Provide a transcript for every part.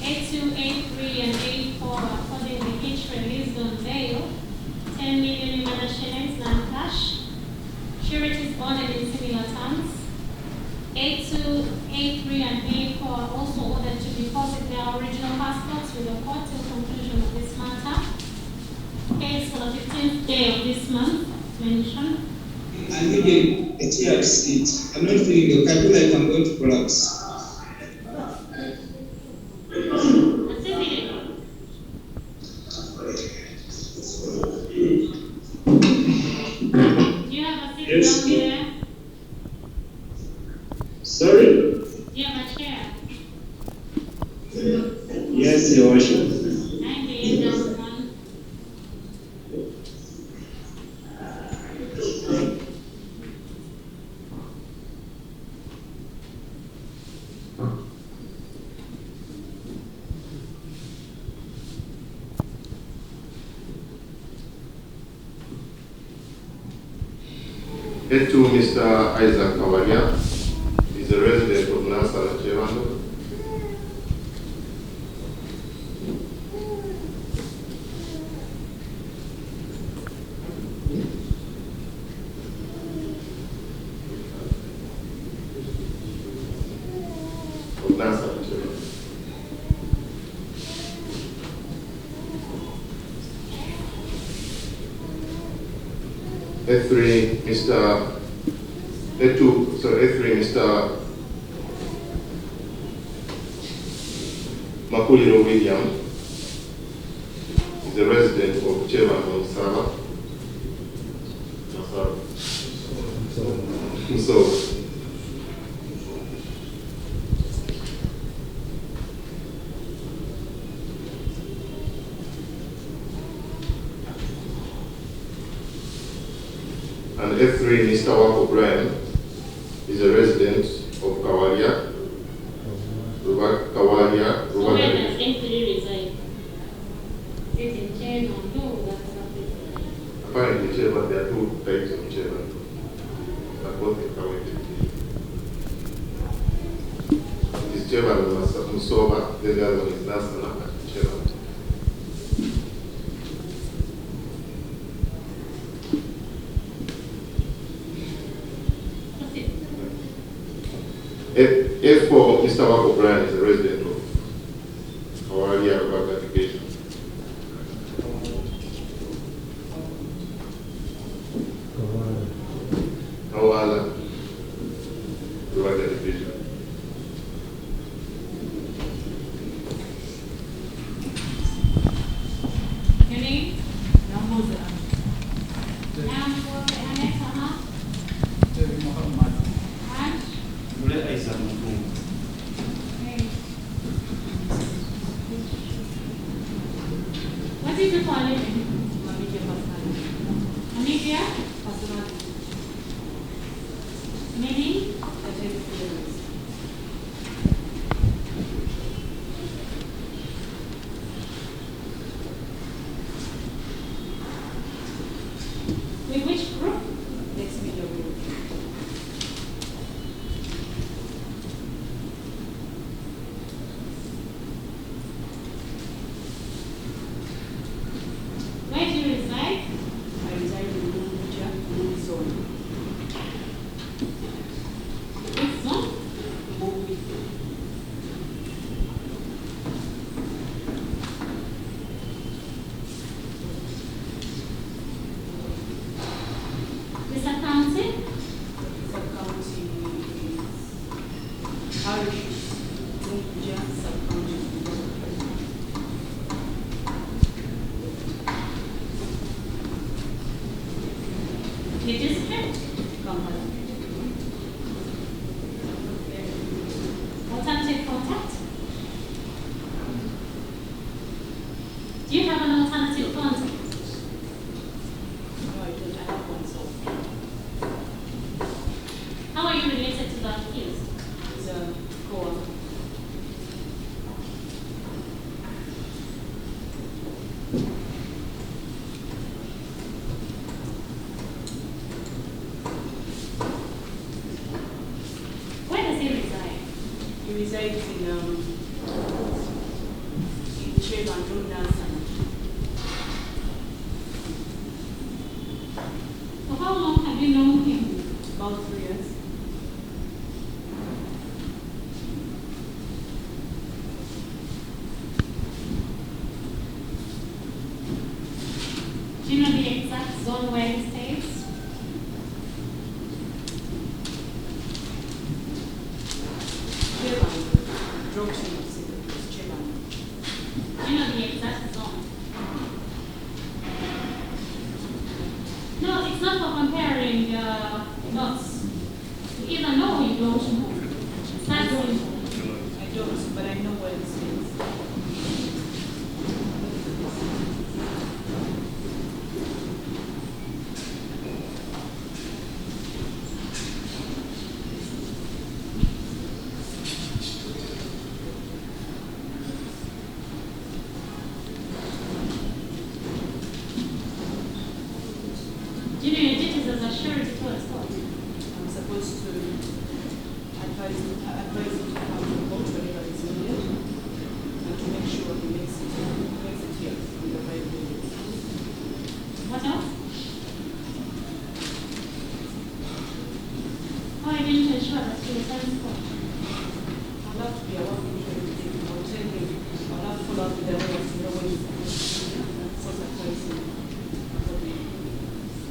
8283 and 84 accordingly each released on bail, 10 million Uganda shillings non-cash. Sureties bonded in similar terms. 8283 and 84 are also ordered to deposit their original passports with the court till conclusion of this matter. Case for the 15th day of this month, mentioned. I'm needing a chair to sit. I'm not feeling okay. I feel like I'm going to collapse. Do you have a seat down here? Sorry? Do you have a chair? Yes, Your Worship. And the down one. Head to Mr. Isaac Kawalia. He's a resident of Nansana, Chevando. Of Nansana, Chevando. F3, Mr. F2, sorry, F3, Mr. Makuliro William is a resident of Chevando, Saba. So, and F3, Mr. Wako Brian, is a resident of Kawalia. Kawalia. So where does F3 reside? Is it in Chevron? No, that's not it. Apparently, Chevron, there are two types of Chevron. But both in Kawalia. This Chevron was Musoba, the other one is Nansana Chevron. F4, Mr. Wako Brian is a resident of Kawalia Rural Application. Kawala Rural Application. Your name? Namuza. Namuza, Annex, and? What is it for a living? Namibia? Meaning? With which group? Next media group. Where do you reside? I reside in Bunguja, Bungu zone. Which zone? Bungu. The sub-county? Sub-county is parishes. Bunguja, sub-county. The district? Kampala. Alternative contact? Do you have an alternative contact? No, I don't. I have one soul. How are you related to the accused? It's a core. Where does he reside? He resides in Andrew Nansen. So how long have you known him? About 3 years. Do you know the exact zone where he stays? Chairman, Junction of City, Chairman. Do you know the exact zone? No, it's not for comparing notes. You either know or you don't know. That's what you know. I don't, but I know where it stands. Do you know your duties as a surety towards court? I'm supposed to advise him to come to court whenever it's needed and to make sure he makes it here in the right way. What else? Why didn't you ensure that he attends court? I'll have to be a working with him. I'll tell him. I'll have to follow up with the lawyers to know when he's supposed to advise him.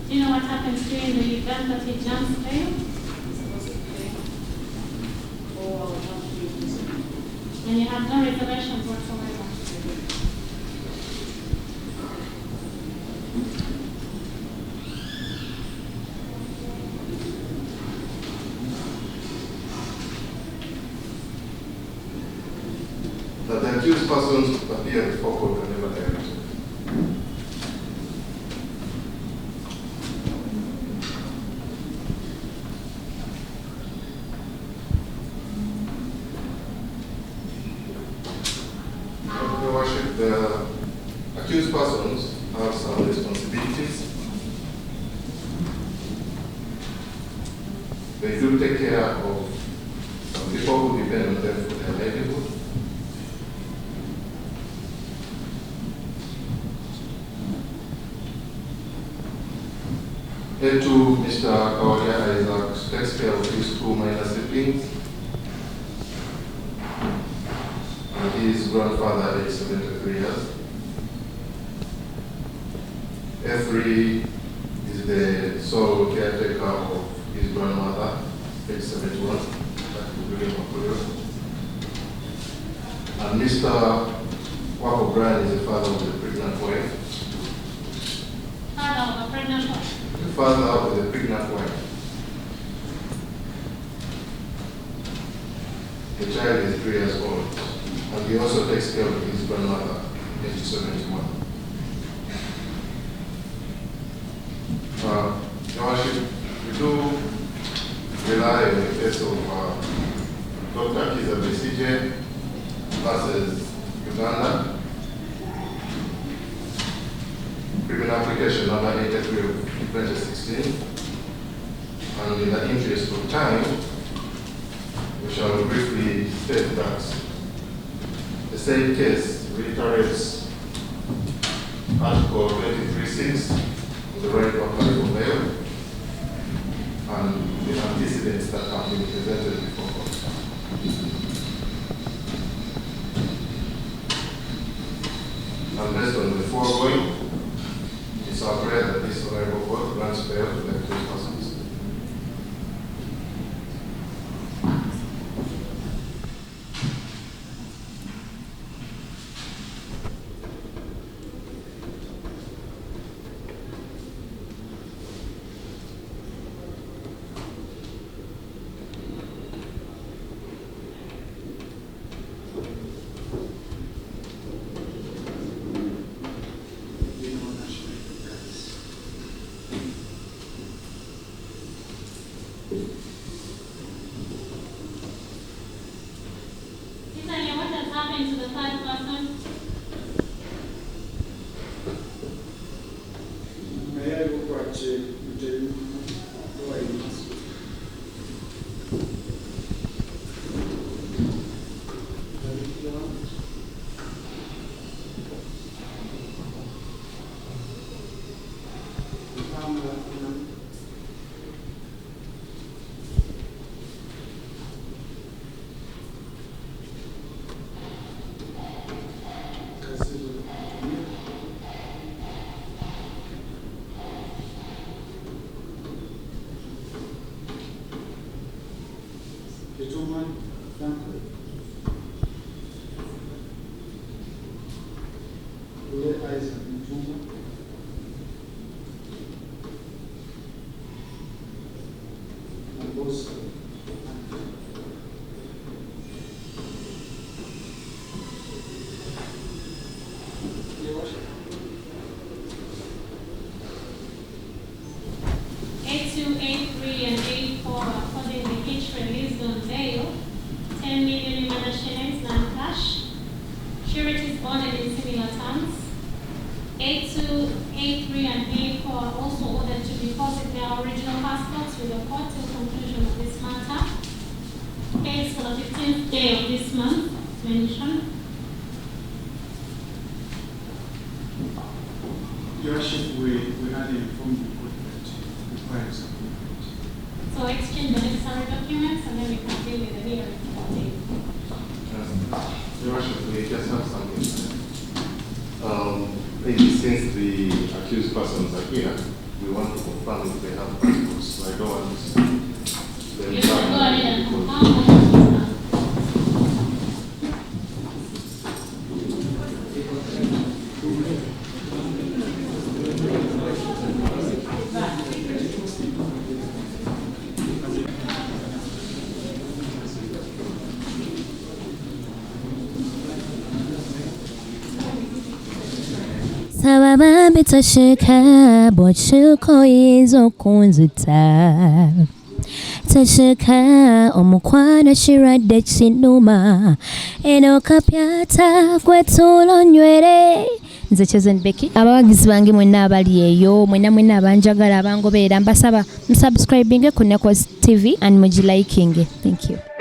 Do you know what happens during the event that he jumps bail? He's supposed to pay. Or I'll have to do this. And you have no reservations whatsoever. That the accused persons appear before court whenever they are requested. Your Worship, the accused persons have some responsibilities. They do take care of some people who depend on them for their livelihood. Head to Mr. Kawaria Isaac takes care of his 2 minor siblings. And his grandfather is 73 years. F3 is the sole caretaker of his grandmother, age 71. That will be Makurio. And Mr. Wako Brian is the father of the pregnant wife. Father of a pregnant wife. The father of the pregnant wife. The child is 3 years old, and he also takes care of his grandmother, age 71. Your Worship, we do rely on the case of Dr. Kiza Besije versus Uganda. Criminal application number 83 of 2016. And in the interest of time, we shall briefly state that the same case reiterates Article 23(6 of the right to apply for bail and the antecedents that have been presented before court. And based on the foregoing, it's our prayer that this honorable court grants bail to the accused persons. The eyes have been too. And also, Your Worship. 8283 and 84 according to each released on bail, 10 million Uganda shillings non-cash. Sureties bonded in similar terms. 8283 and 84 are also ordered to deposit their original passports with the court till conclusion of this matter. Case for the 15th day of this month, mentioned. Your Worship, we had informed the court that requires a commitment. So exchange the necessary documents and then we can deal with the hearing. Your Worship, we just have something to say. Since the accused persons are here, we want to confirm if they have passports. So I don't want them You can go ahead and because- confirm. Sababa bitashika bochuko izo kunzita tashika omukwano shiradde kinuma eno kapyata kwetulo nywere nze Chosen Becky abawagizi bange mwenna abali eyo mwenna abanjagala abangobeera mbasaba subscribing ku Nekoz TV and mugiliking. Thank you.